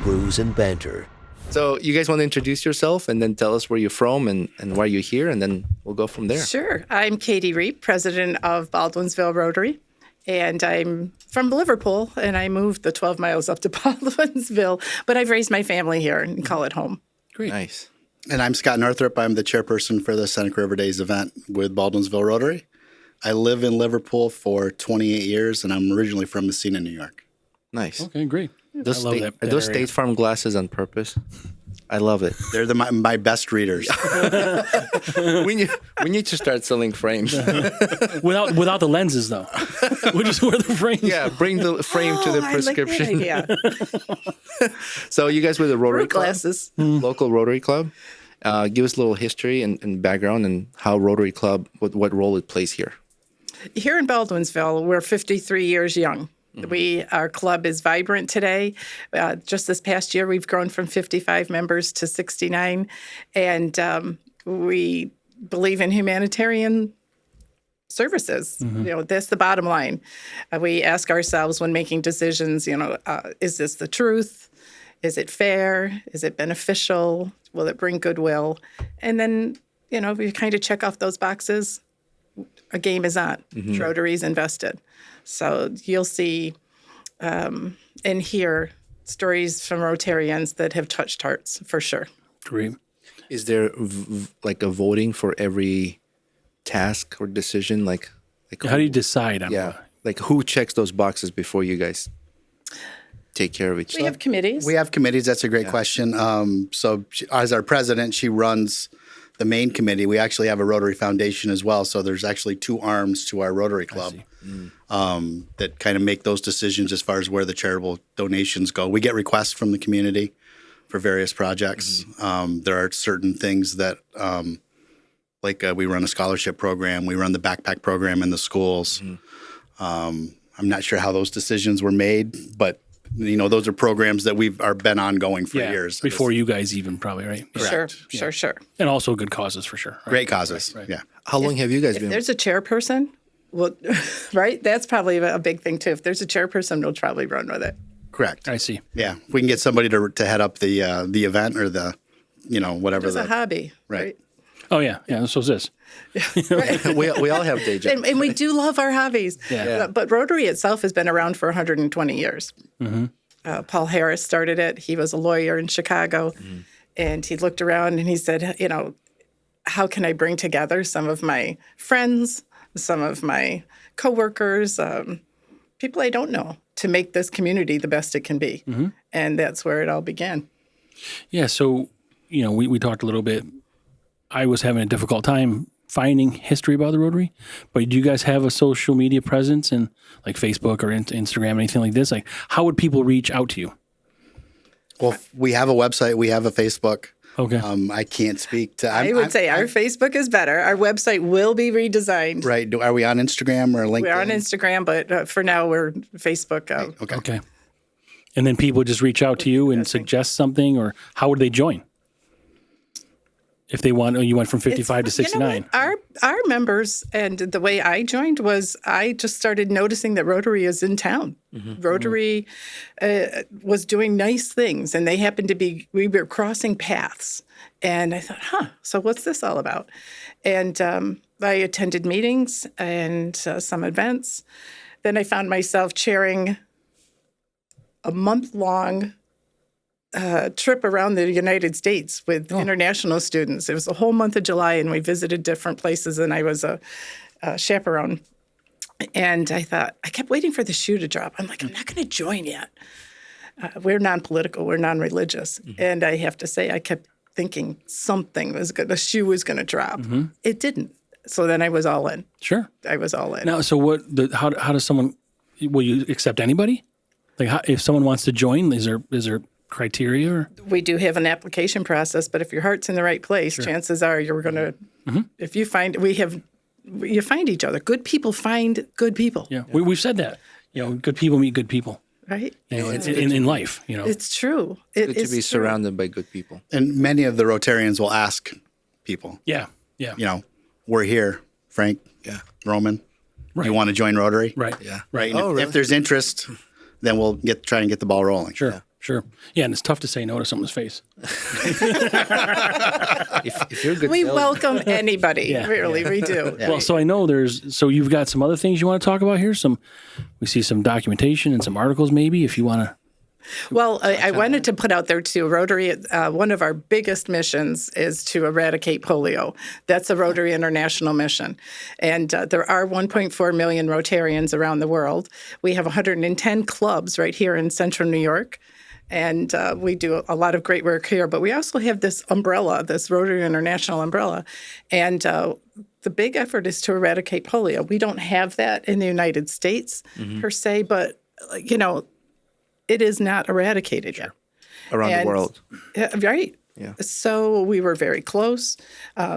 brews, and banter. So you guys want to introduce yourself and then tell us where you're from and why you're here, and then we'll go from there. Sure. I'm Katie Reep, president of Baldwinsville Rotary, and I'm from Liverpool, and I moved the 12 miles up to Baldwinsville, but I've raised my family here and call it home. Great. Nice. And I'm Scott Northrup. I'm the chairperson for the Seneca River Days event with Baldwinsville Rotary. I live in Liverpool for 28 years, and I'm originally from Messina, New York. Nice. Okay, great. Are those State Farm glasses on purpose? I love it. They're my best readers. we need to start selling frames. without the lenses, though. We'll just wear the frames. Yeah, bring the frame to the prescription. I like that idea. So you guys were the Rotary Club? Glasses. Local Rotary Club. Give us a little history and background and how Rotary Club, what role it plays here. Here in Baldwinsville, we're 53 years young. Our club is vibrant today. Just this past year, we've grown from 55 members to 69, and we believe in humanitarian services. That's the bottom line. We ask ourselves when making decisions, is this the truth? Is it fair? Is it beneficial? Will it bring goodwill? And then, we kind of check off those boxes. A game is on. Rotary's invested. So you'll see and hear stories from Rotarians that have touched hearts, for sure. Great. Is there like a voting for every task or decision? Like How do you decide on what? Like who checks those boxes before you guys take care of each other? We have committees. We have committees. That's a great question. So as our president, she runs the main committee. We actually have a Rotary Foundation as well. So there's actually two arms to our Rotary Club that kind of make those decisions as far as where the charitable donations go. We get requests from the community for various projects. There are certain things that, we run a scholarship program. We run the backpack program in the schools. I'm not sure how those decisions were made, but those are programs that are been ongoing for years. Before you guys even probably, right? Sure. And also good causes for sure. Right? Great causes, Right. yeah. How long have you guys been? If there's a chairperson, well, right? That's probably a big thing, too. If there's a chairperson, we'll probably run with it. Correct. I see. Yeah. If we can get somebody to head up the event or the, whatever. It's a hobby, Right. Oh, yeah. Yeah, so is this. Right. we all have day jobs. And we do love our hobbies. Yeah. But Rotary itself has been around for 120 years. Paul Harris started it. He was a lawyer in Chicago. And he looked around and he said, how can I bring together some of my friends, some of my coworkers, people I don't know, to make this community the best it can be. And that's where it all began. Yeah, so, we talked a little bit. I was having a difficult time finding history about the Rotary, but do you guys have a social media presence and like Facebook or Instagram, anything like this? Like, how would people reach out to you? Well, we have a website. We have a Facebook. Okay. I can't speak to. I would say our Facebook is better. Our website will be redesigned. Right. Are we on Instagram or LinkedIn? We're on Instagram, but for now we're Facebook. Okay. And then people just reach out to you and suggest something, or how would they join? If they want, you went from 55 to 69. Our members, and the way I joined was I just started noticing that Rotary is in town. Rotary was doing nice things, and they happened to be, we were crossing paths. And I thought, so what's this all about? And I attended meetings and some events. Then I found myself chairing a month-long trip around the United States with international students. It was a whole month of July, and we visited different places, and I was a chaperone. And I thought, I kept waiting for the shoe to drop. I'm like, I'm not going to join yet. We're non-political, we're non-religious. And I have to say, I kept thinking the shoe was going to drop. It didn't. So then I was all in. Sure. I was all in. Now, so how does someone, will you accept anybody? Like, if someone wants to join, is there criteria? Or? We do have an application process, but if your heart's in the right place, chances are you're going to, if you find, you find each other. Good people find good people. Yeah, we've said that. Good people meet good people. Right? In life, It's true. It's good to be surrounded by good people. And many of the Rotarians will ask people. Yeah. We're here, Frank, Roman. Right. You want to join Rotary? Right. Yeah. Right. And if there's interest, then we'll try and get the ball rolling. Sure. Sure. Yeah, and it's tough to say no to someone's face. If you're good, We welcome anybody. Yeah. Really, we do. Well, so I know so you've got some other things you want to talk about here. We see some documentation and some articles maybe if you want to. Well, I wanted to put out there too, Rotary, one of our biggest missions is to eradicate polio. That's a Rotary International mission. And there are 1.4 million Rotarians around the world. We have 110 clubs right here in central New York. And we do a lot of great work here. But we also have this umbrella, this Rotary International umbrella. And the big effort is to eradicate polio. We don't have that in the United States per se, but, it is not eradicated yet. around the world. Right. Yeah. So we were very close.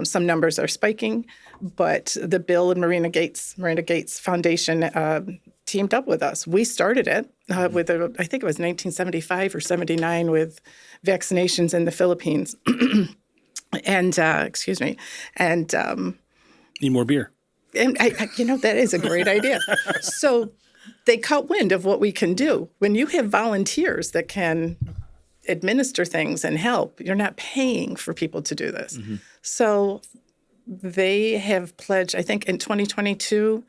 Some numbers are spiking, but the Bill and Marina Gates Foundation teamed up with us. We started it with, I think it was 1975 or 79 with vaccinations in the Philippines. And, excuse me, and Need more beer. that is a great idea. So they caught wind of what we can do. When you have volunteers that can administer things and help, you're not paying for people to do this. Mm-hmm. So they have pledged, I think in 2022,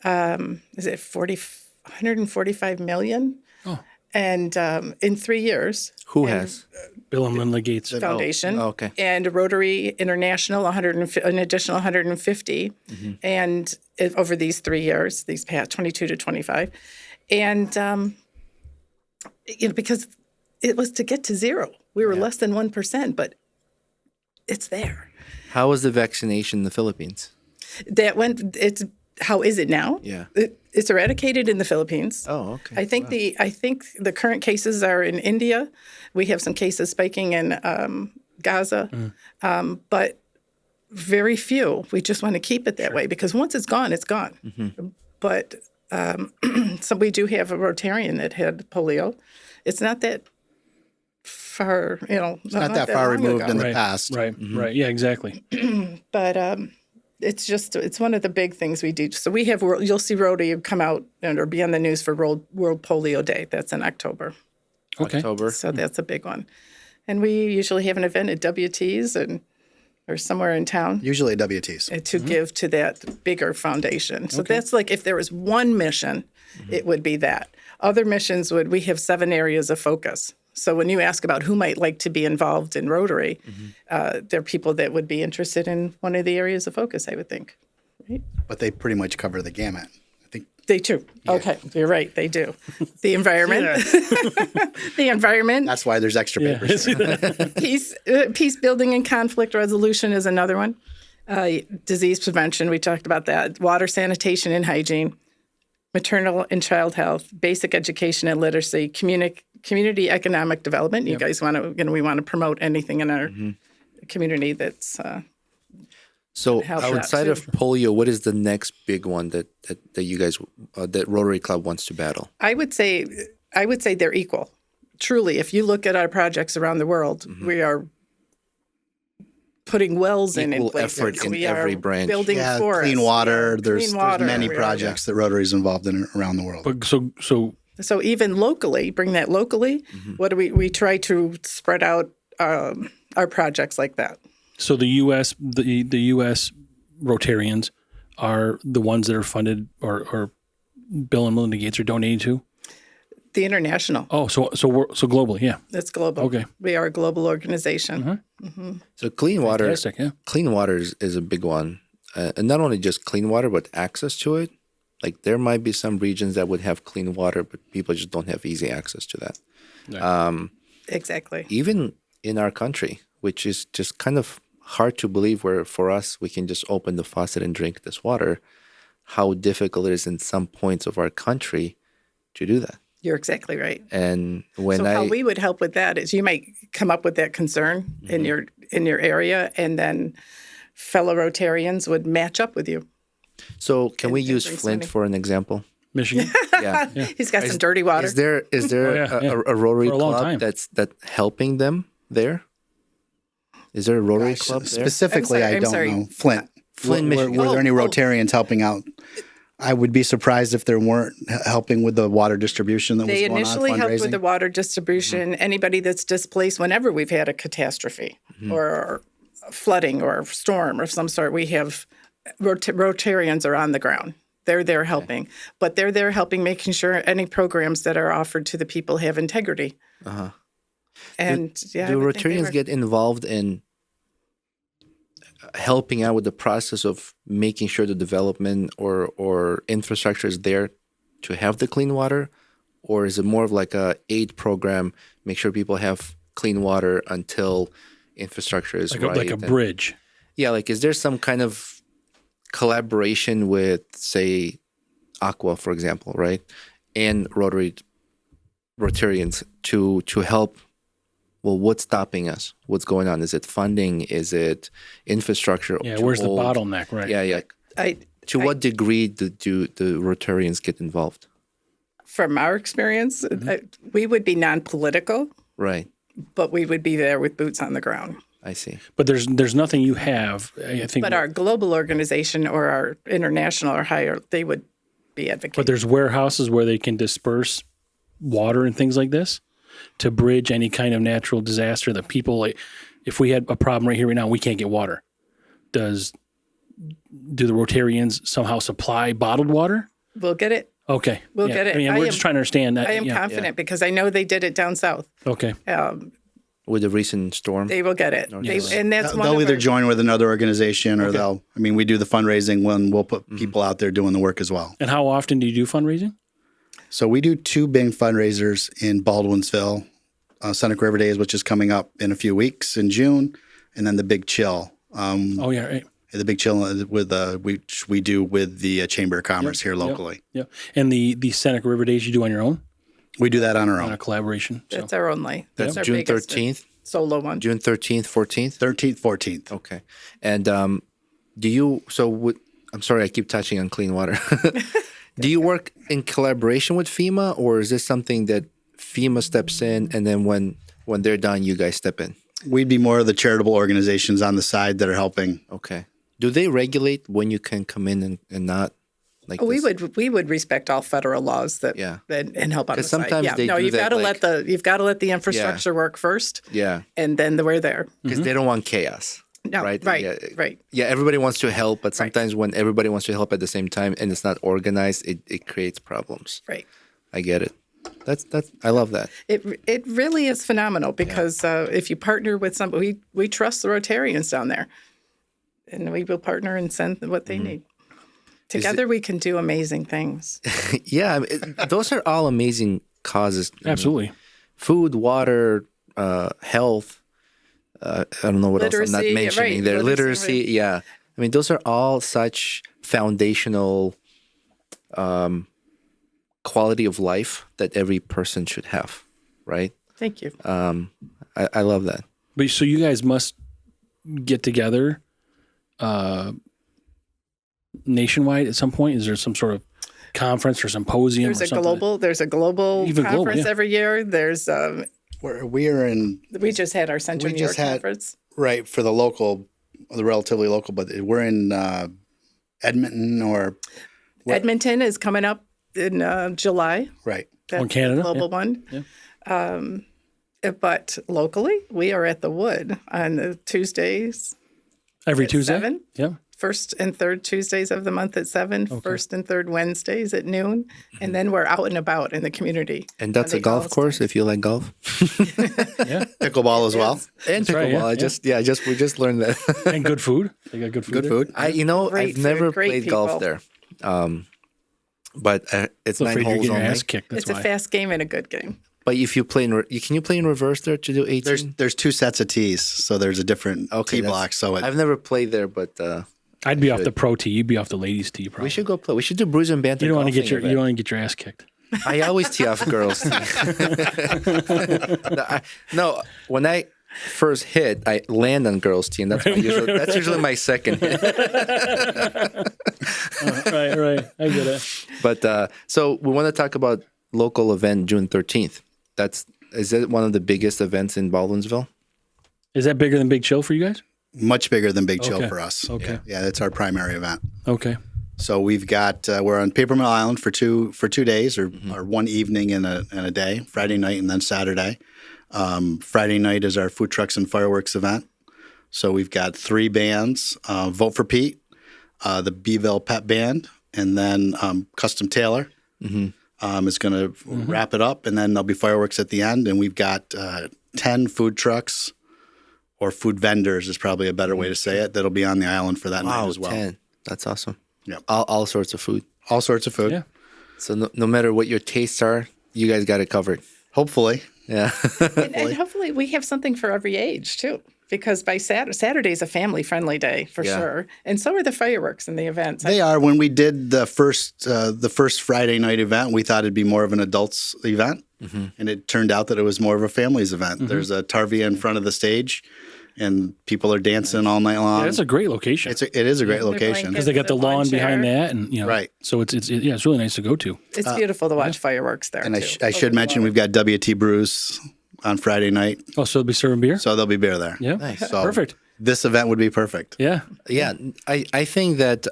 is it 145 million? Oh. And in 3 years. Who has? Bill and Melinda Gates Foundation. Oh, okay. And Rotary International, an additional 150. Mm-hmm. And over these 3 years, these past 22 to 25. And, because it was to get to zero. We were less than 1%, but it's there. How was the vaccination in the Philippines? How is it now? Yeah. It's eradicated in the Philippines. Oh, okay. I think the current cases are in India. We have some cases spiking in Gaza, but very few. We just want to keep it that way because once it's gone, it's gone. Mm-hmm. But so we do have a Rotarian that had polio. It's not that far, It's not that far removed in the past. Right, mm-hmm. Right. Yeah, exactly. But it's one of the big things we do. So we have, you'll see Rotary come out or be on the news for World Polio Day. That's in October. Okay. October. So that's a big one. And we usually have an event at WT's or somewhere in town. Usually at WT's. To give to that bigger foundation. So that's like if there was one mission, it would be that. Other missions we have 7 areas of focus. So when you ask about who might like to be involved in Rotary, there are people that would be interested in one of the areas of focus, I would think. Right? But they pretty much cover the gamut. I think they do. Yeah. Okay, you're right. They do. The environment. The environment. That's why there's extra papers. Peace building and conflict resolution is another one. Disease prevention, we talked about that. Water sanitation and hygiene. Maternal and child health, basic education and literacy, community economic development. You guys want to, we want to promote anything in our community that's. So outside of polio, what is the next big one that you guys that Rotary Club wants to battle? I would say they're equal. Truly, if you look at our projects around the world, we are putting wells in places. Effort in every branch. Building forests. Clean water. There's many projects that Rotary is involved in around the world. But so even locally, bring that locally. What do we try to spread out our projects like that? So the U.S. the U.S. Rotarians are the ones that are funded or Bill and Melinda Gates are donating to. The international. Oh, so globally, yeah. It's global. Okay. We are a global organization. Mm-hmm. Mm-hmm. So clean water. Fantastic, yeah. Clean water is a big one, and not only just clean water, but access to it. Like there might be some regions that would have clean water, but people just don't have easy access to that. Right. Exactly. Even in our country, which is just kind of hard to believe, where for us we can just open the faucet and drink this water, how difficult it is in some points of our country to do that. You're exactly right. And how we would help with that is you might come up with that concern in your area, and then fellow Rotarians would match up with you. So can we use Flint for an example? Michigan. Yeah. He's got some dirty water. Is there a Rotary Club that's helping them there? Is there a Rotary Club there? Specifically, I don't know. Flint, Michigan. Were there any Rotarians helping out I would be surprised if there weren't helping with the water distribution that They was going on, initially helped with fundraising. the water distribution. Anybody that's displaced, whenever we've had a catastrophe or flooding or storm of some sort, we have Rotarians are on the ground. They're there helping, but they're there helping, making sure any programs that are offered to the people have integrity. And Do Rotarians get involved in helping out with the process of making sure the development or infrastructure is there to have the clean water? Or is it more of like a aid program, make sure people have clean water until infrastructure is right? Like a bridge. Yeah, like is there some kind of collaboration with, say, Aqua, for example, right? And Rotarians to help. Well, what's stopping us? What's going on? Is it funding? Is it infrastructure? Yeah, where's the bottleneck, right? Yeah. To what degree do the Rotarians get involved? From our experience, we would be non-political, Right. but we would be there with boots on the ground. I see. But there's nothing you have, I think. But our global organization or our international or higher, they would be advocating. But there's warehouses where they can disperse water and things like this to bridge any kind of natural disaster that people, like, if we had a problem right here, right now, we can't get water. Do the Rotarians somehow supply bottled water? We'll get it. Okay. We'll get it. I mean, we're just trying to understand that. I am confident because I know they did it down south. Okay. With the recent storm? They will get it. And that's one They'll of either our, join with another organization or we do the fundraising when we'll put people out there doing the work as well. And how often do you do fundraising? So we do 2 big fundraisers in Baldwinsville, Seneca River Days, which is coming up in a few weeks in June, and then the Big Chill. Right. The Big Chill which we do with the Chamber of Commerce here locally. Yeah. And the Seneca River Days you do on your own? We do that on our On own. a collaboration. that's our only. That's our June biggest 13th? Solo one. June 13th, 14th? 13th, 14th. Okay. And I'm sorry, I keep touching on clean water. Do you work in collaboration with FEMA, or is this something that FEMA steps in and then when they're done, you guys step in? We'd be more of the charitable organizations on the side that are helping. Okay. Do they regulate when you can come in and not? Like We this? would respect all federal laws that and help on the 'Cause side. sometimes they do you've that, got to like- you've got to let the infrastructure work first. Yeah. And then we're there. Because they don't want chaos. No, right? right. Yeah, everybody wants to help, but sometimes when everybody wants to help at the same time and it's not organized, it creates problems. Right. I get it. That's I love that. It really is phenomenal because if you partner with somebody, we trust the Rotarians down there, and we will partner and send what they need. Together, we can do amazing things. Yeah, those are all amazing causes. Absolutely. Food, water, health. I don't know what else I'm not Literacy, mentioning right, there. literacy, Literacy, yeah. I mean, those are all such foundational quality of life that every person should have, right? Thank you. I love that. But so you guys must get together nationwide at some point? Is there some sort of conference or symposium There's or a something? global Even global, conference yeah. every year. There's We are in we just had our Central New York conference. right for the relatively local, but we're in Edmonton or Edmonton is coming up in July. right. That's in Canada, the global one. Yeah. But locally, we are at the Wood on the Tuesdays. Every at Tuesday? 7. Yeah. First and third Tuesdays of the month at 7, first and third Wednesdays at noon, and then we're out and about in the community. And that's on a the golf golf course if you like golf. Yeah. Pickleball as well. And right, pickleball. yeah. We just learned that. And good food. They got good food. Good there? food. Great I've food, never great played people. golf there. But it's I'm 9 afraid you're holes getting your only. ass kicked. That's It's why. a fast game and a good game. But if you play can you play in reverse there to do 18? There's 2 sets of tees, so there's a different tee that's- block. So I've never played there, but I'd be off the pro tee. You'd be off the ladies tee. Probably. we should go play. We should do Bruce and Banter. You don't want to get golfing you don't event. want to get your ass kicked. I always tee off girls. No, when I first hit, I land on girls' tee, and that's usually my second hit. Right. I get it. But so we want to talk about local event June 13th. Is it one of the biggest events in Baldwinsville? Is that bigger than Big Chill for you guys? much bigger than Big Chill Okay. for us. Okay. Yeah, it's our primary event. Okay. So we've got we're on Paper Mill Island for 2 days, or one evening and a day, Friday night and then Saturday. Friday night is our food trucks and fireworks event. So we've got 3 bands: Vote for Pete, the Beeville Pep Band, and then Custom Tailor is going to wrap it up, and then there'll be fireworks at the end. And we've got 10 food trucks, or food vendors is probably a better way to say it, that'll be on the island for that night as well. 10. That's awesome. Yeah. All sorts of food. All sorts of food. Yeah. So no matter what your tastes are, you guys got it covered. Hopefully. Yeah. And hopefully we have something for every age too, because by Saturday is a family-friendly day for sure, and so are the fireworks and the events. They are. When we did the first Friday night event, we thought it'd be more of an adults event, and it turned out that it was more of a families event. There's a tarvia in front of the stage, and people are dancing all night long. Yeah, it's a great location. It is a great location. Because they got the lawn behind that, and Right. So it's really nice to go to. It's beautiful to watch fireworks there. And too. I should mention we've got WT Brews on Friday night, Oh, so they'll be serving beer. so there'll be beer there. Yeah, Nice. So perfect. This event would be perfect. Yeah, Yeah, I think that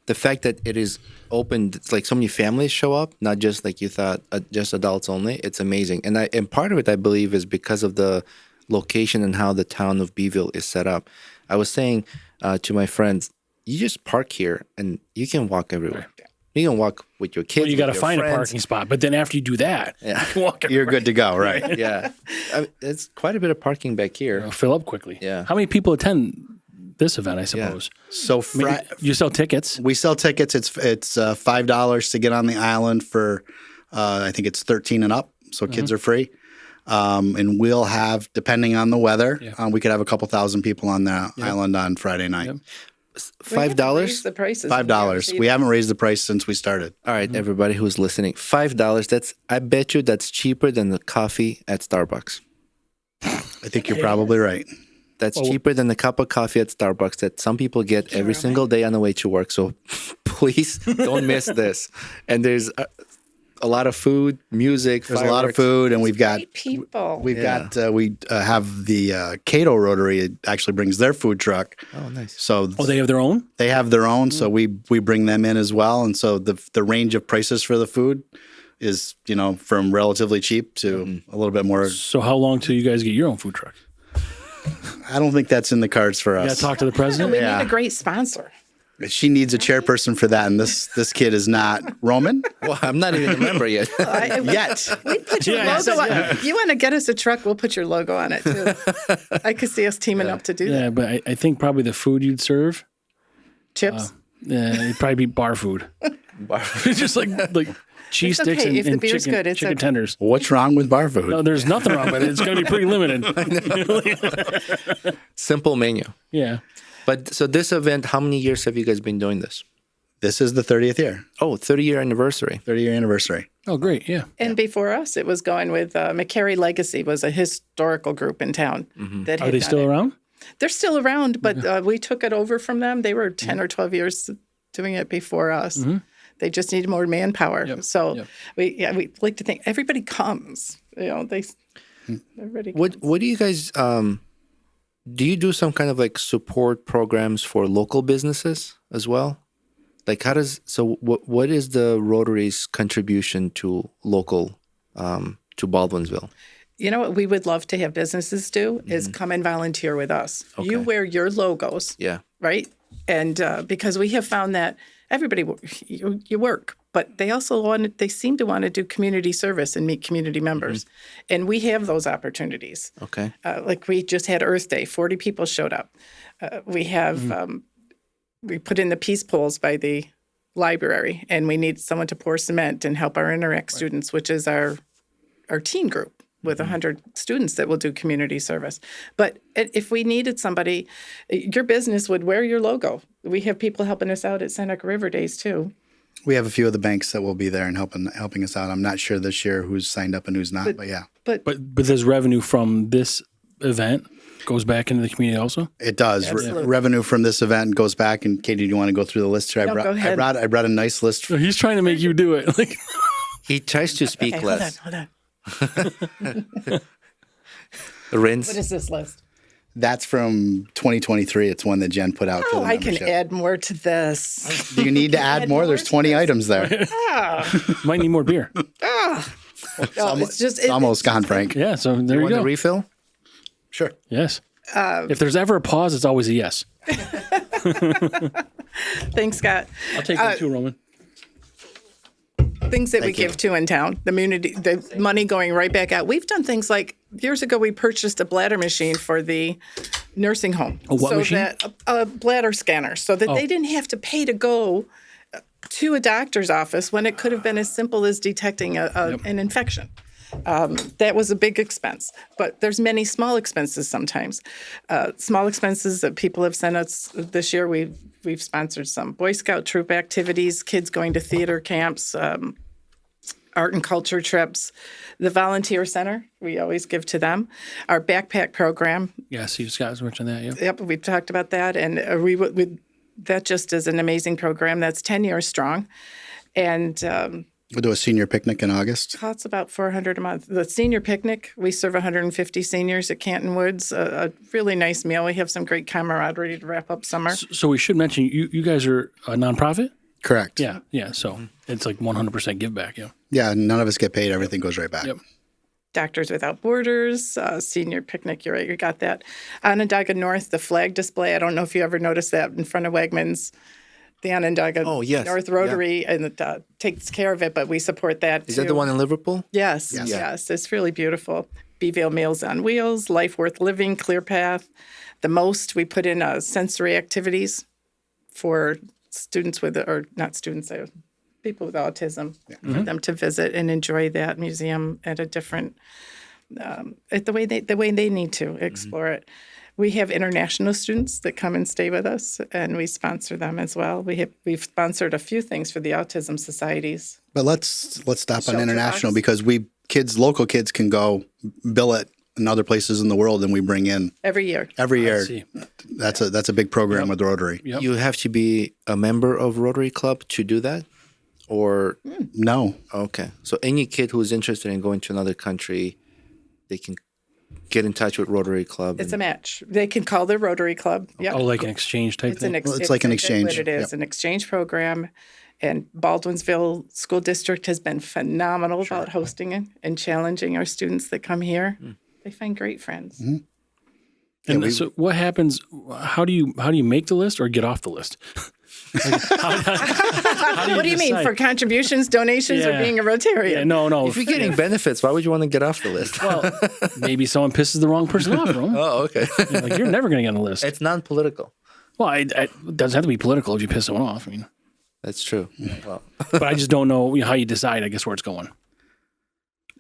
the fact that it is open, it's like so many families show up, not just like you thought, just adults only. It's amazing, and part of it I believe is because of the location and how the town of Beeville is set up. I was saying to my friends, you just park here and you can walk everywhere. You can walk with your kids. well, you got to with your find friends. a parking spot, but then after you do that, you can walk You're everywhere. good to go, right? Yeah, it's quite a bit of parking back here. It'll fill up quickly. Yeah. How many people attend this event? I suppose. So You sell tickets. we sell tickets. It's $5 to get on the island for I think it's 13 and up, so kids are free. And we'll have, depending on the weather, we could have a couple thousand people on the island on Friday night. Yep. We haven't $5. raised the prices. $5. We haven't raised the price since we started. All right, everybody who's listening, $5. I bet you that's cheaper than the coffee at Starbucks. I think you're probably right. That's cheaper than the cup of coffee at Starbucks that some people get every single day on the way to work. So please don't miss this. And there's a lot of food, music. There's a lot of food, and we've got Great people. we have the Cato Rotary. It actually brings their food truck. Oh, nice. So They have their own. they have their own, so we bring them in as well. And so the range of prices for the food is from relatively cheap to a little bit more. So how long till you guys get your own food truck? I don't think that's in the cards for You got us. to talk to the president. We need a great sponsor. She needs a chairperson for that, and this kid is not Roman Well, I'm not even a member yet. yet. We put your Yeah, logo on. You want to get us a truck? We'll put your logo on it too. I could see us teaming up to do Yeah, that. but I think probably the food you'd serve, Chips. it'd probably be bar food. Just like cheese It's sticks okay. and, If the and beer's chicken, good, it's chicken okay. tenders. What's wrong with bar food? No, there's nothing wrong with it. It's going to be pretty limited. Simple menu. Yeah. But so this event, how many years have you guys been doing this? This is the 30th year, Oh, 30-year anniversary. 30-year anniversary. Oh, great. Yeah. And before us, it was going with McCary Legacy was a historical group in town. That Are had they done still it. around? They're still around, but we took it over from them. They were 10 or 12 years doing it before us. They just needed more manpower. So we like to think everybody comes. Everybody comes. What do you guys do you do some kind of like support programs for local businesses as well? Like what is the Rotary's contribution to local to Baldwinsville? You know what we would love to have businesses do is come and volunteer with us. You wear your logos, Yeah. right? And because we have found that everybody, you work, but they also they seem to want to do community service and meet community members. And we have those opportunities. Okay. Like we just had Earth Day, 40 people showed up. We have, we put in the peace poles by the library, and we need someone to pour cement and help our Interact students, which is our teen group with 100 students that will do community service. But if we needed somebody, your business would wear your logo. We have people helping us out at Seneca River Days too. We have a few of the banks that will be there and helping us out. I'm not sure this year who's signed up and who's not, but yeah. But there's revenue from this event goes back into the community also? It does. Absolutely. Revenue from this event goes back. And Katie, do you want to go through the list here? No, go ahead. I brought a nice list. He's trying to make you do it. Like, He tries to speak Okay, less. hold on. Rinse. What is this list? That's from 2023. It's one that Jen put out for Oh, the I can membership. add more to this. Do you need to add more? There's 20 items there. Might need more beer. No, it's just It's almost gone, Frank. Yeah, so there you Want go. a refill? Sure. Yes. If there's ever a pause, it's always a yes. Thanks, Scott. I'll take that too, Roman. Things that we give to in town, the money going right back out. We've done things like years ago, we purchased a bladder machine for the nursing home. A what machine? That, a bladder scanner, so that they didn't have to pay to go to a doctor's office when it could have been as simple as detecting an infection. That was a big expense, but there's many small expenses sometimes. Small expenses that people have sent us this year. We've sponsored some Boy Scout troop activities, kids going to theater camps, art and culture trips. The volunteer center, we always give to them. Our backpack program. Yeah, Steve Scott was mentioning that. Yep. Yep, we talked about that, and that just is an amazing program. That's 10 years strong, and We'll do a senior picnic in August. costs about $400 a month. The senior picnic, we serve 150 seniors at Canton Woods. A really nice meal. We have some great camaraderie to wrap up summer. So we should mention you guys are a nonprofit? Correct. Yeah, yeah. So it's like 100% give back. Yeah. Yeah, none of us get paid. Everything goes right back. Yep. Doctors Without Borders, senior picnic. You're right, you got that. Onondaga North, the flag display. I don't know if you ever noticed that in front of Wegmans. The Onondaga North Rotary and it takes care of it, but we support that too. Is that the one in Liverpool? Yes, yes. It's really beautiful. Beeville Meals on Wheels, Life Worth Living, Clear Path. The most, we put in sensory activities for students with, or not students, people with autism, for them to visit and enjoy that museum at a different, the way they need to explore it. We have international students that come and stay with us, and we sponsor them as well. We've sponsored a few things for the autism societies. But let's stop on Shelter international box. because local kids can go bill it in other places in the world, and we bring in Every year. every year. see. That's a big program with Rotary. Yep. You have to be a member of Rotary Club to do that? Or, No, okay. So any kid who's interested in going to another country, they can get in touch with Rotary Club. It's a match. They can call their Rotary Club. Yep. Oh, like an exchange type thing? It's like an exchange. What it is, an exchange program. And Baldwinsville School District has been phenomenal about hosting it and challenging our students that come here. They find great friends. And so what happens? How do you make the list or get off the list? What do you mean? For contributions, donations, or Yeah. being a Rotarian? Yeah, no. If you're getting benefits, why would you want to get off the list? Well, maybe someone pisses the wrong person off, Rome. Oh, okay. Like, you're never going to get on the list. It's non-political. Well, it doesn't have to be political if you piss someone off. I mean, That's true. Well, but I just don't know how you decide, I guess, where it's going.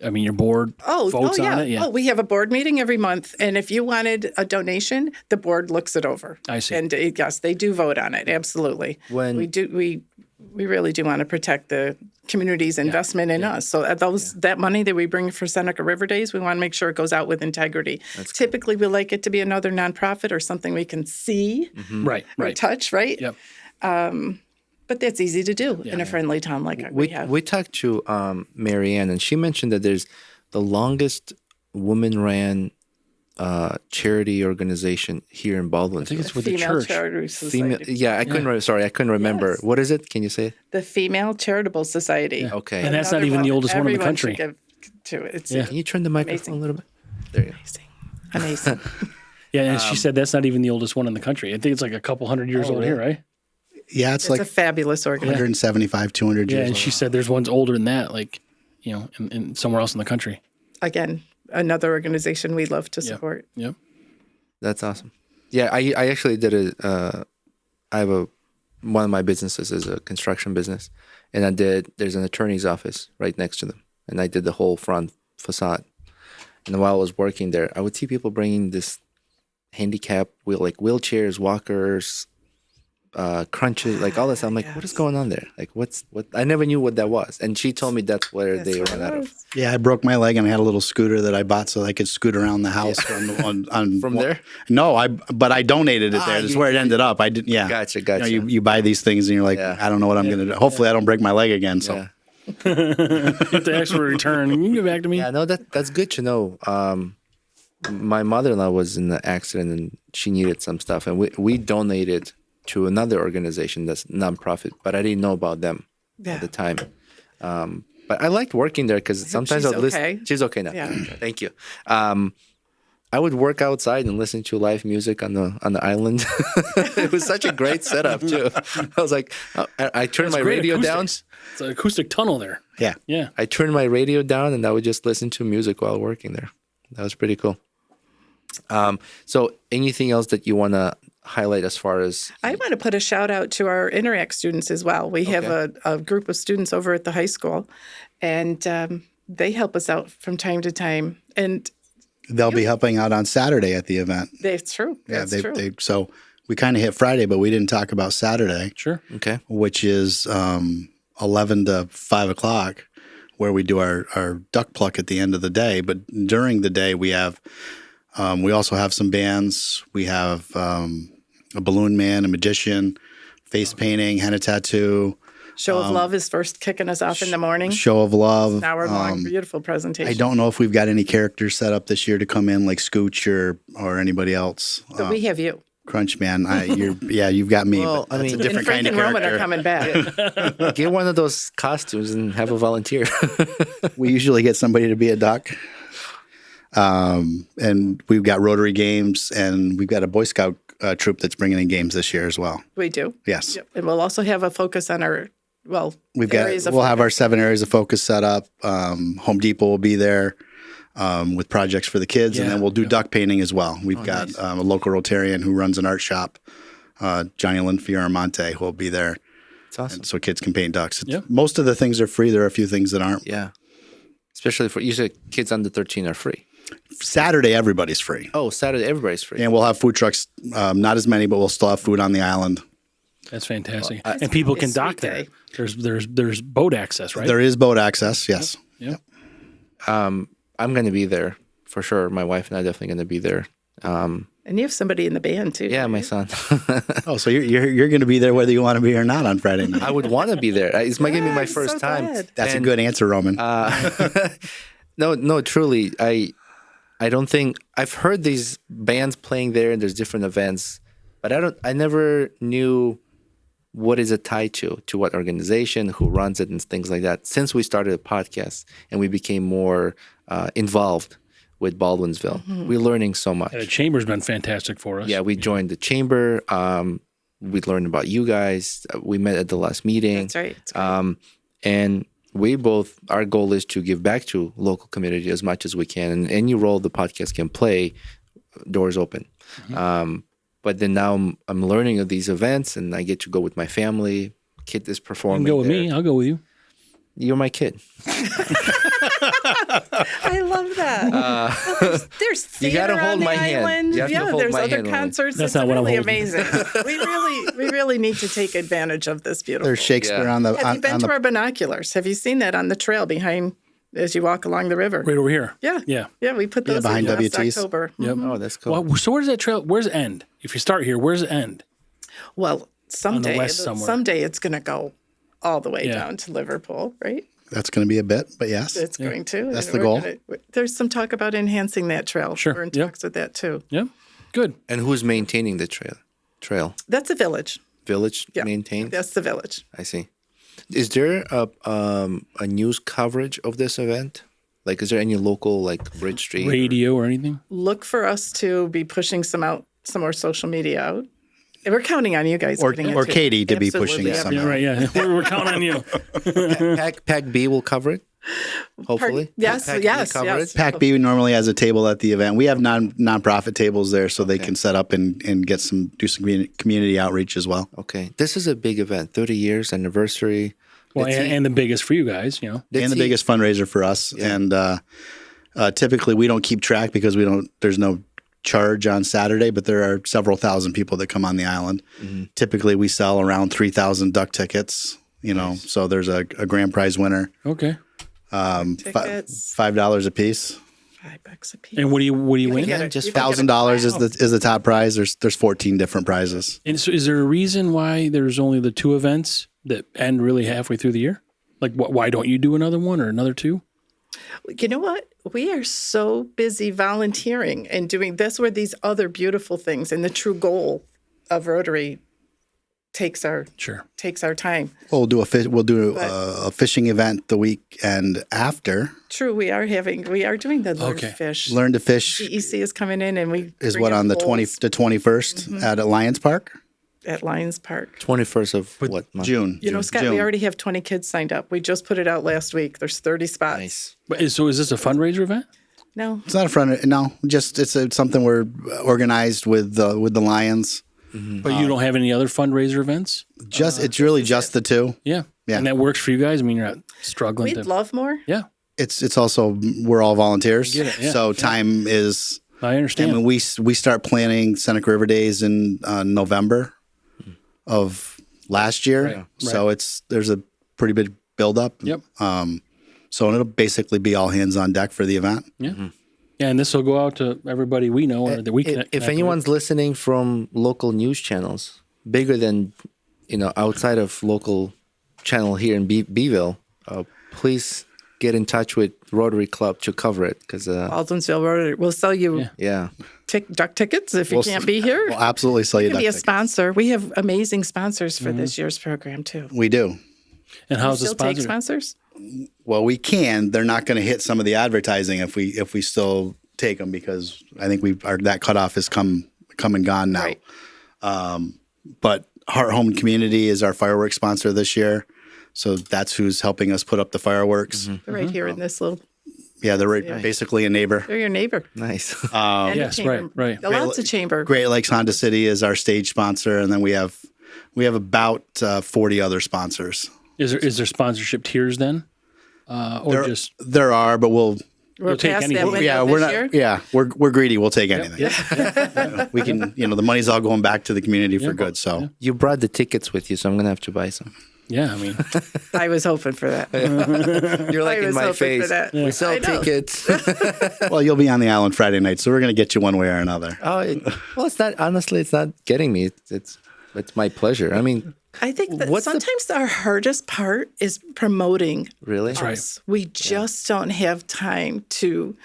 I mean, your board votes on it. Yeah. Oh, we have a board meeting every month, and if you wanted a donation, the board looks it over. I see. And yes, they do vote on it. Absolutely. When- We really do want to protect the community's investment in us. So that money that we bring for Seneca River Days, we want to make sure it goes out with integrity. Typically, we like it to be another nonprofit or something we can see Right. or touch, right? Yep. But that's easy to do in a friendly town like we have. we talked to Marianne, and she mentioned that there's the longest woman-ran charity organization here in Baldwinsville. I think it's with the Female church. Charitable Society. I couldn't remember. Yes. What is it? Can you say it? The Female Charitable Society. Okay. And that's not Another even the oldest one in the everyone country. should give to it. It's Can you turn the microphone a little bit? There you go. amazing. Yeah, and she said that's not even the oldest one in the country. I think it's like a couple hundred years old here, right? yeah, it's It's like a fabulous organization. 175, 200 Yeah, years and old. she said there's ones older than that, like, in somewhere else in the country. Again, another organization we love to support. Yep. That's awesome. Yeah, I actually did I have one of my businesses is a construction business, and there's an attorney's office right next to them, and I did the whole front facade. And while I was working there, I would see people bringing this handicap wheelchairs, walkers, crunches, like all this. I'm like, what is going on there? Like, what? I never knew what that was. And she told me that's where they That's run what out it of. was. Yeah, I broke my leg and I had a little scooter that I bought so I could scoot around the house on From there? No, but I donated it there. That's you where it did. ended up. I didn't. Yeah, Gotcha. You buy these things and you're like, Yeah. I don't know what I'm gonna do. Hopefully, I don't break my leg again. So Yeah. Get the extra return. You can get back to me. Yeah, no, that's good to know. my mother-in-law was in an accident and she needed some stuff, and we donated to another organization that's nonprofit, but I didn't know about them at the time. But I liked working there because sometimes she's I'd listen. okay. She's okay now. Yeah. Thank you. I would work outside and listen to live music on the island. It was such a great setup too. I was like, I turned my radio down. It's an acoustic tunnel there. Yeah. Yeah. I turned my radio down and I would just listen to music while working there. That was pretty cool. So anything else that you want to highlight as far as? I want to put a shout out to our Interact students as well. We have a group of students over at the high school, and they help us out from time to time. And They'll be helping out on Saturday at the event. that's true. Yeah, That's true. so we kind of hit Friday, but we didn't talk about Saturday, Sure. Okay. which is 11 to 5 o'clock, where we do our duck pluck at the end of the day. But during the day, we have we also have some bands. We have a balloon man, a magician, face painting, henna tattoo, Show of Love is first kicking us off in the morning. show of love. An hour long, beautiful presentation. I don't know if we've got any characters set up this year to come in like Scooch or anybody else. But we have you. Crunch Man, you've got me. Well, but I that's mean- a different And Frank kind of and Roman character. are coming back. Get one of those costumes and have a volunteer. We usually get somebody to be a duck. And we've got Rotary games, and we've got a Boy Scout troop that's bringing in games this year as well. We do. Yes. Yep. And we'll also have a focus on our, areas of We'll have focus. our 7 areas of focus set up. Home Depot will be there with projects for the kids, and Yeah, then we'll do yeah. duck painting as well. We've got nice. a local Rotarian who runs an art shop, Johnny Lynn Fioramonte, who will be there, It's awesome. so kids can paint ducks. Yep. Most of the things are free. There are a few things that aren't. Yeah. Especially for usually kids under 13 are free. Saturday, everybody's free. Oh, Saturday everybody's free. And we'll have food trucks, not as many, but we'll still have food on the island. That's fantastic. And people can It's dock sweet there. day. There's boat access, right? There is boat access, yes. Yeah. I'm going to be there for sure. My wife and I are definitely going to be there. And you have somebody in the band too. Yeah, my son. Oh, so you're going to be there whether you want to be or not on Friday night. I would want to be there. It's going to be my I'm first so time. glad. That's a And, good answer, Roman. No, truly. I don't think I've heard these bands playing there and there's different events, but I never knew what is it tied to what organization, who runs it, and things like that. Since we started a podcast and we became more involved with Baldwinsville, we're learning so much. And the chamber's been fantastic for us. Yeah, we joined the chamber. We learned about you guys. We met at the last meeting. That's right. It's great. And our goal is to give back to local community as much as we can. And any role the podcast can play, doors open. But then now I'm learning of these events, and I get to go with my family. Kid is You performing. can go with there. me. I'll go with you. You're my kid. I love that. There's You theater gotta hold on the my hand. island. You have to Yeah, hold there's my other hand, Roman. concerts. That's It's not what I'm really holding. amazing. we really need to take advantage of this beautiful. There's Shakespeare Yeah. on the Have you been on to the our binoculars? Have you seen that on the trail behind as you walk along the river? Right over here. Yeah. Yeah. Yeah, we put those behind in last WTs. October. Yep. Oh, that's cool. Well, so where's that trail? Where's it end? If you start here, where's it end? Well, someday west somewhere. someday it's going to go all the way Yeah. down to Liverpool, right? That's going to be a bit, but yes. It's going to. That's and the we're goal. There's some talk about enhancing that trail. Sure. We're in Yep. talks with that too. Yeah. Good. And who's maintaining the trail? That's a village. Village Yeah. maintained? That's the village. I see. Is there a news coverage of this event? Like, is there any local, like, Bridge Street? Radio or anything? Look for us to be pushing some more social media out. And we're counting on you guys. Or getting it or too. Katie to be Absolutely. pushing it Yeah. somehow. Yeah, right. Yeah. We're counting on you. Pack B will cover it, hopefully. Yes, Pack B yes, cover yes. it? PAC B normally has a table at the event. We have nonprofit tables there, so they can set up and do some community outreach as well. Okay. This is a big event, 30 years anniversary. Well, and the biggest for you guys, you know. And the biggest fundraiser for us. And typically we don't keep track because there's no charge on Saturday, but there are several thousand people that come on the island. Typically we sell around 3,000 duck tickets, so there's a grand prize winner, Okay. Tickets, $5 a piece. $5 a piece. And what do you win? get it. just You can get it. $1,000 is the top prize. There's 14 different prizes. And so is there a reason why there's only the two events that end really halfway through the year? Like, why don't you do another one or another two? You know what? We are so busy volunteering and doing this where these other beautiful things, and the true goal of Rotary takes our time. Well, we'll do a fishing event the weekend after. True, we are doing the Learn to Fish. Learn to Fish DEC is coming in, and we is bring what in on the poles 21st at Lions Park. at Lions Park. 21st of what month? June. You know, Scott, June. we already have 20 kids signed up. We just put it out last week. There's 30 spots. Nice. But so is this a fundraiser event? No, It's not a front. No, just it's something we're organized with the Lions. But you don't have any other fundraiser events? It's really just the two. Yeah. Yeah. And that works for you guys? I mean, you're not struggling we'd to. love more. Yeah. It's also we're all volunteers, get it, yeah. so time is. I understand. And when we start planning Seneca River Days in November of last year, Right. so there's a pretty big buildup. Yep. So it'll basically be all hands on deck for the event. Yeah. Yeah, and this will go out to everybody we know or that we can. If anyone's listening from local news channels, bigger than, outside of local channel here in Beeville, please get in touch with Rotary Club to cover it. Because Baldwinsville Rotary will sell you duck tickets if you can't be here. We'll absolutely sell you You can duck be a tickets. sponsor. We have amazing sponsors for this year's program, too. We do. And how's the Still take sponsor? sponsors? Well, we can. They're not going to hit some of the advertising if we still take them, because I think that cutoff has come and gone now. Right. But Heart Home Community is our fireworks sponsor this year, so that's who's helping us put up the fireworks. They're right here in this little. Yeah, they're basically a neighbor. They're your neighbor. nice. And Yes, a chamber. right. Lots of chamber. Great Lakes Honda City is our stage sponsor, and then we have about 40 other sponsors. Is there sponsorship tiers then? There are, but We're You'll take past anything. that window we're this not. year. Yeah, we're greedy. We'll take anything. We can. The money's all going back to the community for good. So You brought the tickets with you, so I'm going to have to buy some. yeah, I mean, I was hoping for that. You're like I in was my hoping face. for that. We sell I know. tickets. well, you'll be on the island Friday night, so we're going to get you one way or another. It's not, honestly, it's not getting me. It's my pleasure. I mean, I think that What's the- sometimes our hardest part is promoting really? us. We just don't have time to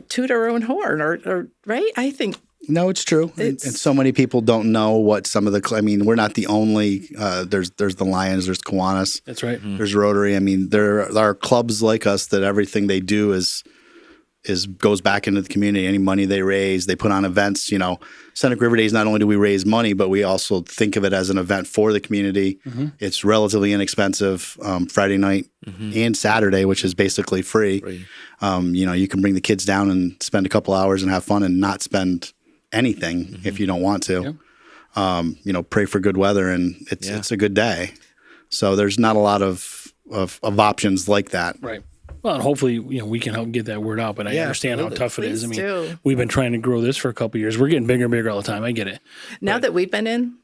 toot our own horn, or right? I think No, it's true, and so many people don't know what some of the. I mean, we're not the only. There's the Lions. There's Kiwanis. that's right. There's Rotary. I mean, there are clubs like us that everything they do is goes back into the community. Any money they raise, they put on events. Seneca River Days, not only do we raise money, but we also think of it as an event for the community. It's relatively inexpensive, Friday night and Saturday, which is basically free. You can bring the kids down and spend a couple hours and have fun and not spend anything if you don't want to. Pray for good weather, and it's a good day. So there's not a lot of options like that. Right. Well, and hopefully, we can help get that word out. But I understand how tough it is. I mean, do. we've been trying to grow this for a couple of years. We're getting bigger and bigger all the time. I get it. now that we've been in,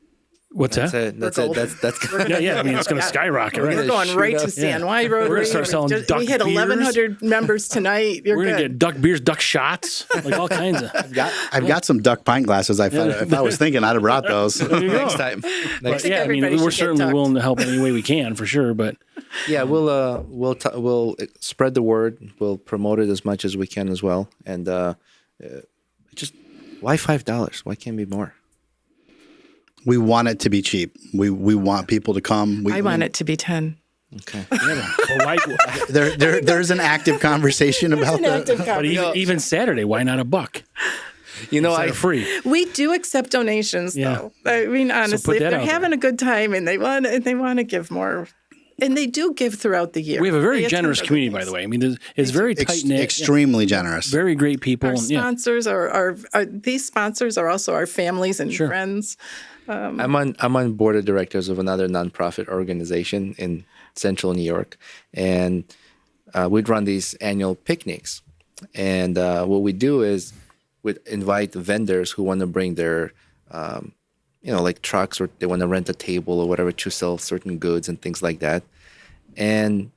What's that? That's it. That's Yeah. I mean, it's going to skyrocket, we're right? going right to up. San Juan Rotary. We're gonna start selling duck we hit beers. 1,100 members tonight. You're We're going to good. get duck beers, duck shots, like all kinds of. I've got some duck pint glasses. If I was thinking, I'd have brought those. next time. But yeah, I mean, everybody we're should get certainly ducked. willing to help any way we can, for sure. But Yeah, we'll spread the word. We'll promote it as much as we can as well. And just why $5? Why can't it be more? We want it to be cheap. We want people to come. I want it to be 10. Okay. well, why, There's an active conversation about that. but even Saturday, why not $1? I Free. We do accept donations, Yeah. though. I mean, honestly, if that they're out having a good time and they want to give more, and they do give throughout the year. We have a very They generous attend community, other by the things. way. I mean, it's very tight knit, Extremely generous. very great people. Our And, sponsors are these sponsors are also our families and friends. I'm on board of directors of another nonprofit organization in Central New York, and we'd run these annual picnics. And what we do is we'd invite vendors who want to bring their, like trucks, or they want to rent a table or whatever to sell certain goods and things like that. And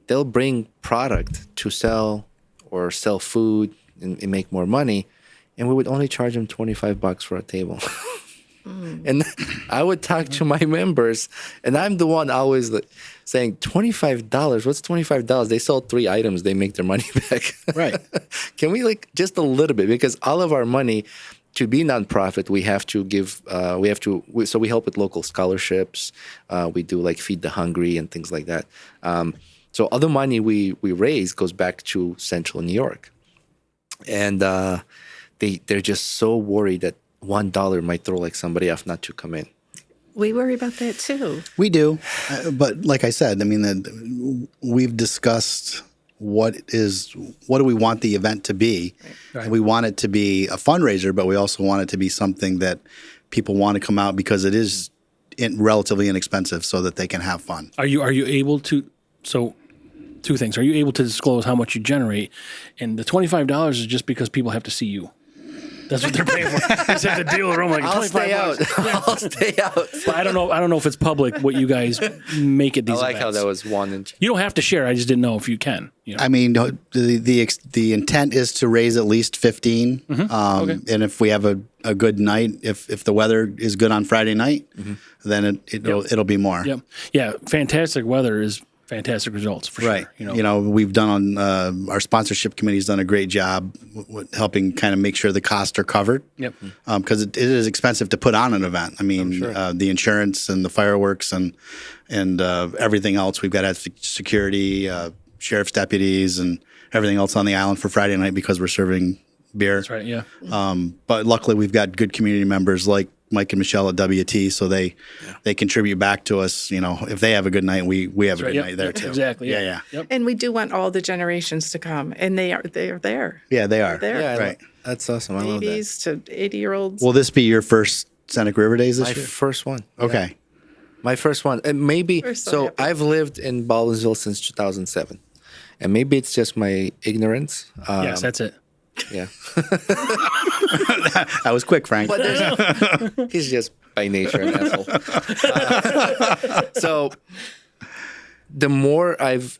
they'll bring product to sell or sell food and make more money. And we would only charge them $25 for a table. And I would talk to my members, and I'm the one always saying, $25? What's $25? They sell 3 items, they make their money back. Right. Can we just a little bit? Because all of our money, to be nonprofit, we have to give, so we help with local scholarships. We do Feed the Hungry and things like that. So all the money we raise goes back to Central New York. And they're just so worried that $1 might throw somebody off not to come in. We worry about that too. We do. But like I said, I mean, we've discussed what do we want the event to be. Right. And we want it to be a fundraiser, but we also want it to be something that people want to come out because it is relatively inexpensive so that they can have fun. Are you able to, so 2 things. Are you able to disclose how much you generate? And the $25 is just because people have to see you. That's what they're paying for. They just have to deal with them I'll stay out. I'll stay out. But I don't know if it's public what you guys make at these events. How that was one. You don't have to share. I just didn't know if you can. I mean, the intent is to raise at least 15. Okay. And if we have a good night, if the weather is good on Friday night, then it'll be more. Yep. Yeah. Fantastic weather is fantastic results for right. sure. We've done our sponsorship committee's done a great job with helping kind of make sure the costs are covered. Yep. Because it is expensive to put on an event. I mean, sure. The insurance and the fireworks and everything else. We've got to have security, sheriff's deputies, and everything else on the island for Friday night because we're serving beer. That's right. Yeah. But luckily, we've got good community members like Mike and Michelle at WT, so they contribute back to us. If they have a good night, we have a good night there too. Exactly. Yeah. Yep. And we do want all the generations to come, and they are there. Yeah, they are. They're Yeah, right. That's awesome. I love that. 80s to 80-year-olds. Will this be your first Seneca River Days this My year? first one. Okay. Yeah. My first one. And maybe, We're so so happy. I've lived in Baldwinsville since 2007. And maybe it's just my ignorance. Yes, that's it. Yeah. That was quick, Frank. But he's just by nature an asshole. So the more I've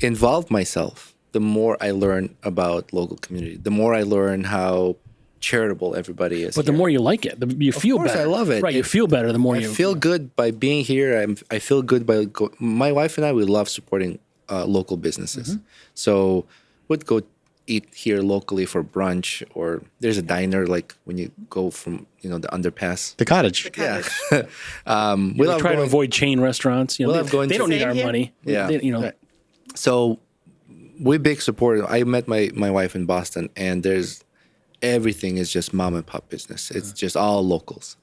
involved myself, the more I learn about local community, the more I learn how charitable everybody is. But the more you like it, you feel course, better. I love it. Right, you feel better the more I you feel good by being here. I feel good by my wife and I. We love supporting local businesses. So we'd go eat here locally for brunch, or there's a diner when you go from the underpass. The cottage. Yeah. We try to avoid chain restaurants. we love going they to- don't need Same our here. money. Yeah. Right. So we're big supporters. I met my wife in Boston, and everything is just mom and pop business. It's just all locals.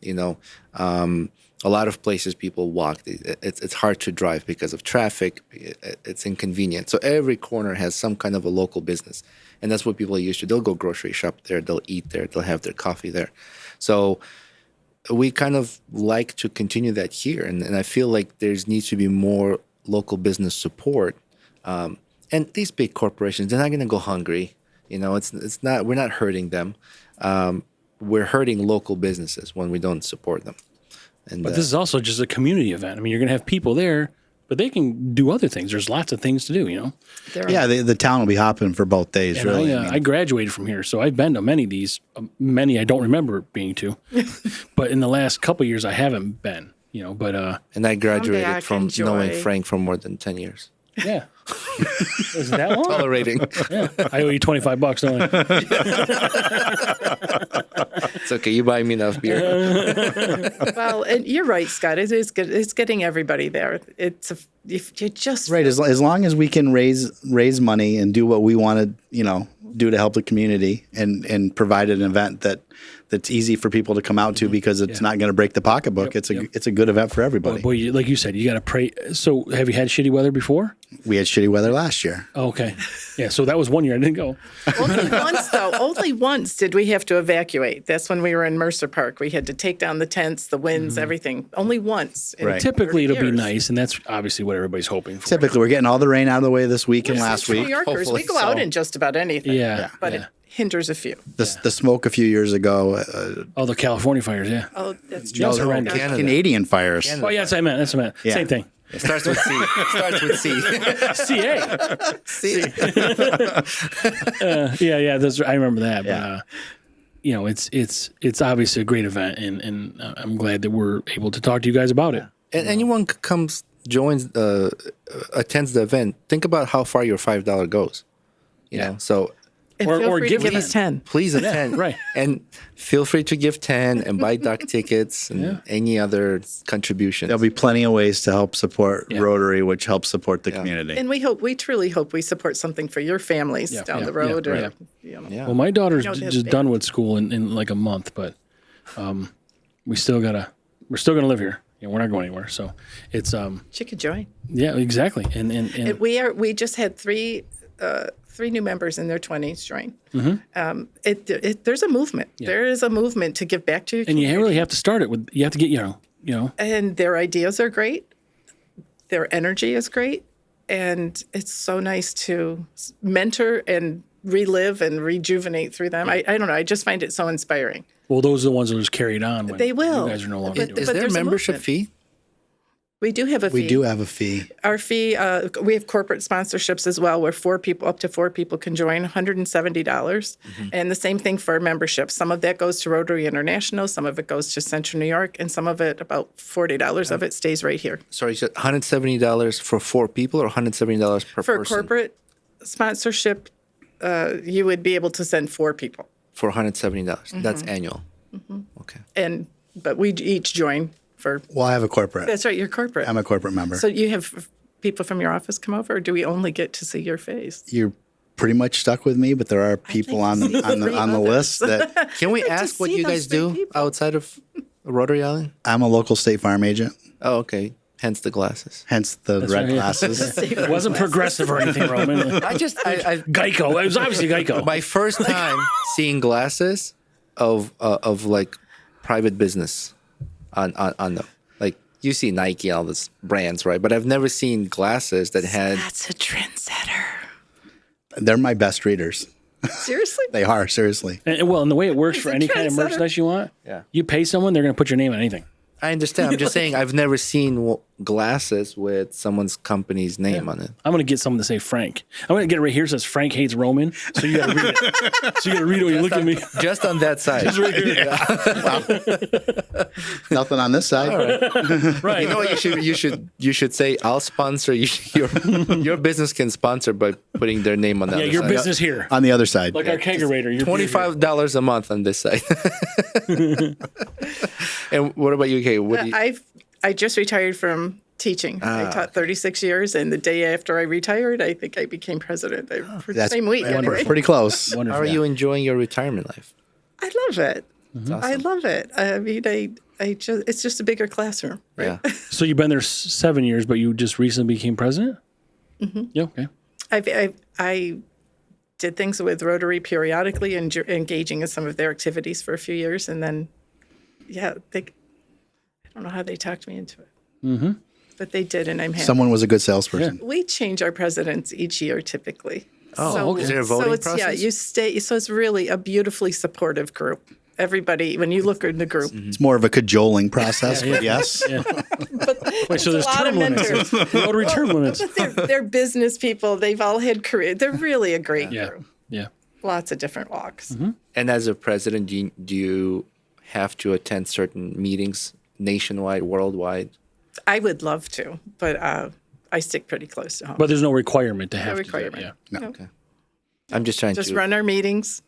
A lot of places people walk. It's hard to drive because of traffic. It's inconvenient. So every corner has some kind of a local business. And that's what people are used to. They'll go grocery shop there. They'll eat there. They'll have their coffee there. So we kind of like to continue that here. And I feel like there needs to be more local business support. And these big corporations, they're not going to go hungry. It's not. We're not hurting them. We're hurting local businesses when we don't support them. And, But this is also just a community event. I mean, you're going to have people there, but they can do other things. There's lots of things to do, Yeah, the town will be hopping for both days, And really. I graduated from here, so I've been to many of these. Many I don't remember being to, but in the last couple of years I haven't been. But and I graduated back, from enjoy. knowing Frank for more than 10 years. yeah, is that long? Tolerating. Yeah, I owe you $25, don't I? It's okay. You buy me enough beer. Well, and you're right, Scott. It is good. It's getting everybody there. If you just Right, as long as we can raise money and do what we want to, do to help the community and provide an event that's easy for people to come out to because it's not going to break the pocketbook. Yep, It's a good event for everybody. Boy, like you said, you got to pray. So, have you had shitty weather before? We had shitty weather last year. Oh, okay, yeah. So that was one year I didn't go. only once though. Only once did we have to evacuate. That's when we were in Mercer Park. We had to take down the tents, the winds, everything. Only once. in Right. Typically, 30 it'll be years. nice, and that's obviously what everybody's hoping for. Typically, we're getting all the rain out of the way this week and last New week. Yorkers, Hopefully we go out so. in just about anything. Yeah, but yeah. it hinders a few. The smoke a few years ago, Oh, the California fires, yeah. Oh, that's That was true. horrendous. Canada. Canadian fires. Oh, yeah, that's what I meant. Yeah. Same thing. It starts with C. Starts with C. CA. C. Yeah. I remember that. Yeah. you know, it's obviously a great event, and I'm glad that we're able to talk to you guys about it. And anyone comes, joins, attends the event. Think about how far your $5 goes. You know, so And Or- feel or free give to give me- us 10. please attend. right. And feel free to give 10 and buy duck tickets and any other contributions. There'll be plenty of ways to help support Yeah. Rotary, which helps support the community. And we truly hope we support something for your families Yeah, down yeah, the road. yeah, or, right. you know. Yeah. Well, my daughter's You know, just they- done with school in like a month, but we're still gonna live here. You know, we're not going anywhere. So it's She could join. yeah, exactly. And We just had three new members in their 20s join. There's a movement. There is a movement to give back to your and you community. really have to start it with, you have to get, you know, And their ideas are great. Their energy is great. And it's so nice to mentor and relive and rejuvenate through them. I don't know. I just find it so inspiring. well, those are the ones that was carried on when They will. you guys are no longer But- doing Is it. there a there's a membership movement. fee? We do have a fee. We do have a fee. Our fee, we have corporate sponsorships as well, where up to four people can join, $170. And the same thing for membership. Some of that goes to Rotary International, some of it goes to Central New York, and some of it, about $40 of it, stays right here. Sorry, you said $170 for 4 people or $170 per For person? corporate sponsorship, you would be able to send 4 people. For $170. That's annual. Okay. But we each join for, Well, I have a corporate. that's right, you're corporate. I'm a corporate member. So you have people from your office come over, or do we only get to see your face? You're pretty much stuck with me, but there are people on to see the three on the list that Can we like to ask what see you those guys three do people. outside of Rotary Island? I'm a local state farm agent, Oh, okay. Hence the glasses. hence the red right, yeah. glasses. It wasn't progressive or anything, Roman. I Geico. It was obviously Geico. my first time seeing glasses of like private business on them. Like you see Nike, all these brands, right? But I've never seen glasses that had. That's a trendsetter. They're my best readers. Seriously? They are, seriously. And the way it works for a any kind of trendsetter. merchandise you want, Yeah. you pay someone, they're going to put your name on anything. I understand. I'm just saying I've never seen glasses with someone's company's name on it. I'm going to get someone to say Frank. I'm going to get it right here. It says Frank hates Roman. So you got to read it. So you got to read it when you look at me. Just on that side. Nothing on this side. Right. You know what you should say? I'll sponsor you. Your business can sponsor by putting their name on that. Yeah, other your side. business here. On the other side. Like our kegerator. Your beer here. $25 a month on this side. And what about you, Kay? What do you, I just retired from teaching. I taught 36 years, and the day after I retired, I think I became president. For the That's same week, anyway. pretty close. how Wonderful. are you enjoying your retirement life? I love it. I awesome. love it. I mean, I just it's just a bigger classroom, right? Yeah. So you've been there 7 years, but you just recently became president? Mm-hmm. Yeah, okay. I did things with Rotary periodically and engaging in some of their activities for a few years, and then, I don't know how they talked me into it, but they did, and I'm happy. Someone was a good salesperson. We change our presidents each year typically. Oh, okay. Is there a voting it's, Yeah, process? you stay. So it's really a beautifully supportive group. Everybody, when you look in the group, It's more of a cajoling process, but yes. Yeah. Wait, so there's a lot of term limits. mentors. Rotary term limits. they're business people. They've all had careers. They're really a great Yeah, group. yeah. Lots of different walks. And as a president, do you have to attend certain meetings nationwide, worldwide? I would love to, but I stick pretty close to home. But there's no requirement to have No to do it, requirement. yeah. No. Okay. I'm just trying Just to run our meetings.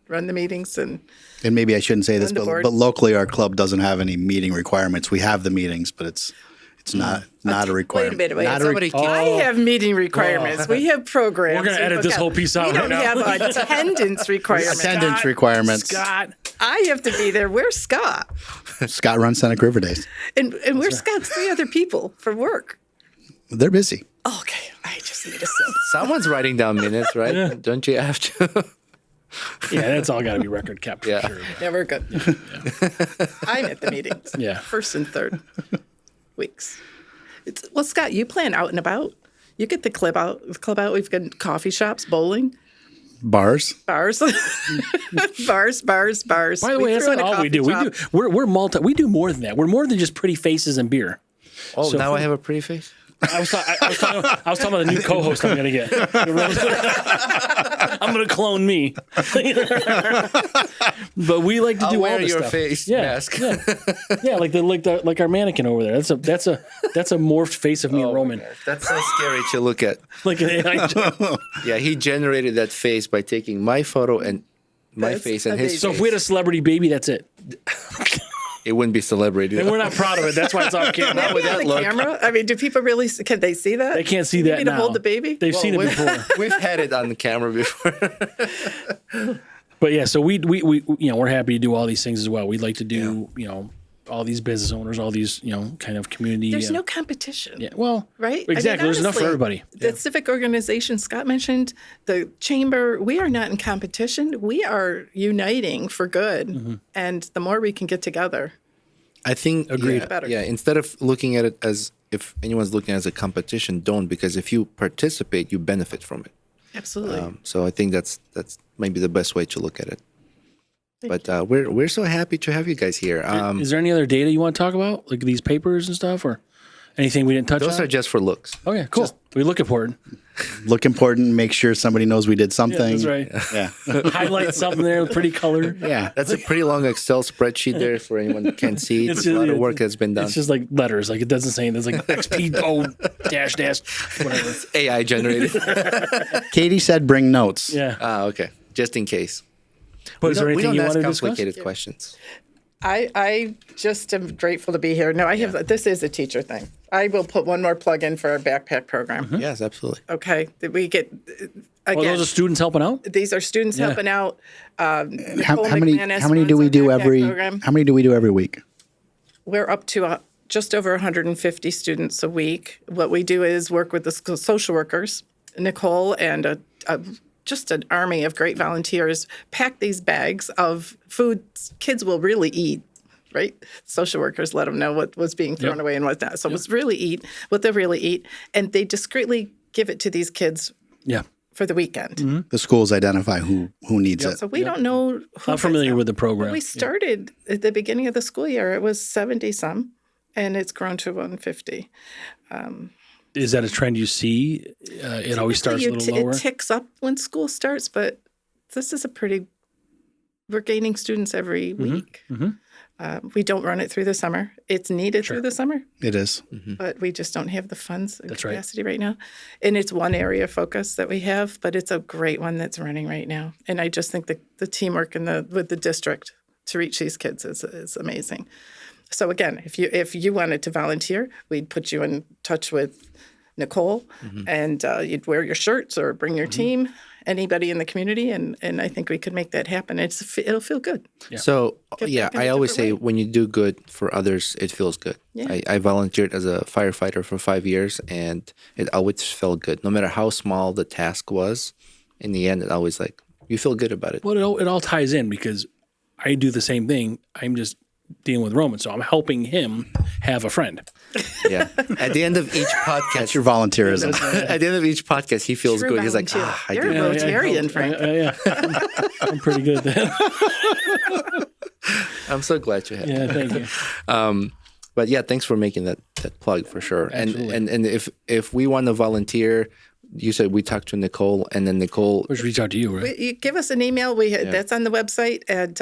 Run the meetings and And maybe I shouldn't say this, On the board. but locally our club doesn't have any meeting requirements. We have the meetings, but it's not a requirement. Wait a minute. Not a somebody I have meeting requirements. We have programs. We're gonna edit We this look whole at- piece out We right don't now. have attendance requirements. attendance requirements. Scott. I have to be there. Where's Scott? Scott runs Seneca River Days. And where's Scott's 3 other people for work? They're busy. Okay, I just need a sip. someone's writing down minutes, right? Don't you have to? Yeah, that's all got to be record kept for Yeah. sure. Yeah, we're good. I'm at the meetings. Yeah. First and third weeks. Well, Scott, you plan out and about. You get the club out. We've got coffee shops, bowling, Bars. bars, bars. By the way, that's not all we do. We're multi. We do more than that. We're more than just pretty faces and beer. Oh, now I have a pretty face? I was talking about the new co-host I'm going to get. I'm going to clone me. But we like to do wear all this your stuff. face mask. Yeah, like our mannequin over there. That's a morphed face of me and Roman. That's so scary to look at. Like an AI. Yeah, he generated that face by taking my photo and my That's face and his amazing. So face. if we had a celebrity baby, that's it. It wouldn't be celebrated. And we're not proud of it. That's why it's off camera. Not with On that the look. camera? I mean, do people really? Can they see that? They can't see You that need now. to hold the baby. They've seen it before. We've had it on the camera before. But yeah, so we we're happy to do all these things as well. We'd like to do all these business owners, all these kind of community. There's no competition. Yeah, well, Right? Exactly. There's enough for everybody. The civic organization Scott mentioned, the chamber, we are not in competition. We are uniting for good. Mm-hmm. And the more we can get together. I think Agreed. Better. Yeah, instead of looking at it as if anyone's looking at it as a competition, don't, because if you participate, you benefit from it. Absolutely. So I think that's maybe the best way to look at it. But we're so happy to have you guys here. Is there any other data you want to talk about, like these papers and stuff, or anything we didn't touch Those on? are just for looks. Okay, cool. We look important. Look important. Make sure somebody knows we did something. That's right. Yeah. Highlight something there with pretty color. Yeah. That's a pretty long Excel spreadsheet there for anyone that can't see. It's It's a lot of really- work that's been done. It's just like letters. Like it doesn't say. There's like XPO dash whatever. AI generated. Katie said bring notes. Yeah. Okay. Just in case. But is there we anything don't you ask want to discuss? complicated questions. I just am grateful to be here. No, I have. This is a teacher thing. I will put one more plug in for our backpack program. Yes, absolutely. Okay, that we get Well, again. those are students helping out. These are students Yeah. helping out. How Nicole many McManus how many do runs we our do backpack every program. how many do we do every week? We're up to just over 150 students a week. What we do is work with the social workers, Nicole, and just an army of great volunteers pack these bags of food kids will really eat. Right, social workers let them know what was being thrown away and what's not. So what's really eat, what they really eat, and they discreetly give it to these kids Yeah. for the weekend. The schools identify who needs it. So we don't know. Who I'm familiar gets them. with the program. We started at the beginning of the school year. It was 70 some, and it's grown to 150. Is that a trend you see? It always starts a little lower. It ticks up when school starts, but this is we're gaining students every week. We don't run it through the summer. It's needed through the summer, It is. but we just don't have the funds and That's right. capacity right now. And it's one area of focus that we have, but it's a great one that's running right now. And I just think the teamwork with the district to reach these kids is amazing. So again, if you wanted to volunteer, we'd put you in touch with Nicole, and you'd wear your shirts or bring your team, anybody in the community, and I think we could make that happen. It'll feel good. So, Get yeah, back in I a always different say way. when you do good for others, it feels good. Yeah. I volunteered as a firefighter for 5 years, and it always felt good. No matter how small the task was, in the end, it always you feel good about it. Well, it all ties in because I do the same thing. I'm just dealing with Roman, so I'm helping him have a friend. Yeah. At the end of each podcast, That's your volunteerism. at the end of each podcast, he feels True good. He's like, volunteer. I You're did a it. Rotarian, Frank. Yeah. I'm pretty good at that. I'm so glad you have. Yeah, thank you. But yeah, thanks for making that plug for sure. Absolutely. And if we want to volunteer, you said we talked to Nicole, and then Nicole. We should reach out to you, right? You give us an email. That's on the website at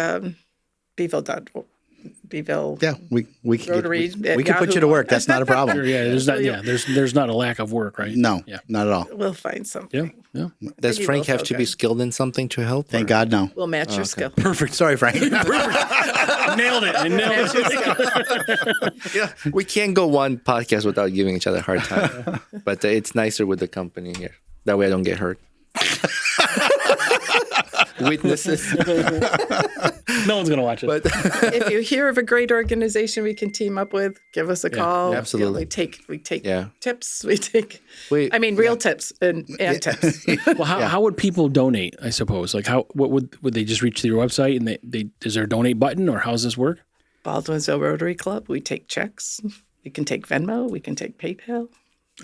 Beeville. Yeah, we can Rotary at we can put you to Yahoo. work. That's not a problem. There's not a lack of work, right? No, Yeah. not at all. We'll find something. Yeah. Does you Frank will have feel to be good. skilled in something to help? Thank God, no. We'll match your skill. Perfect. Sorry, Frank. Nailed it. I nailed Match your it. skill. Yeah, we can't go one podcast without giving each other a hard time. But it's nicer with the company here. That way I don't get hurt. Witnesses. No one's gonna watch it. But If you hear of a great organization we can team up with, give us a call. absolutely. We take Yeah. tips. We take. we, Real tips and tips. Well, how would people donate? I suppose. Like, what would they just reach to your website and they is there a donate button or how does this work? Baldwinsville Rotary Club. We take checks. We can take Venmo. We can take PayPal.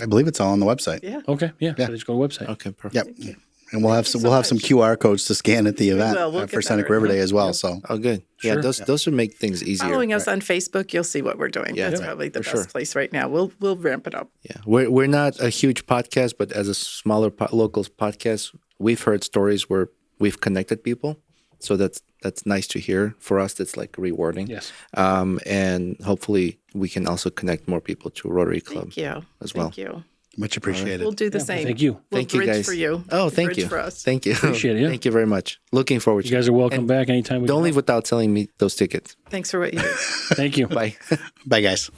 I believe it's all on the website. Yeah. Okay, yeah. So they just go to the website. okay, perfect. Yep. And we'll have some QR codes to scan at the event will. We'll for get that Seneca right River now. Day as well. So Oh, good. Yeah, Sure. those would make things easier. Following us on Facebook, you'll see what we're doing. Yeah, That's right. probably the For best sure. place right now. We'll ramp it up. Yeah, we're not a huge podcast, but as a smaller local podcast, we've heard stories where we've connected people. So that's nice to hear. For us, that's like rewarding. Yes. And hopefully we can also connect more people to Rotary Club Thank you. as well. Thank you. much appreciated. We'll do the same. Thank you. We'll Thank you, bridge guys. for you. Oh, thank Bridge you. for us. Thank you. Appreciate it, yeah. Thank you very much. Looking forward to You guys it. are welcome And back anytime. Don't leave without selling me those tickets. Thanks for what you do. Thank you. Bye. Bye, guys.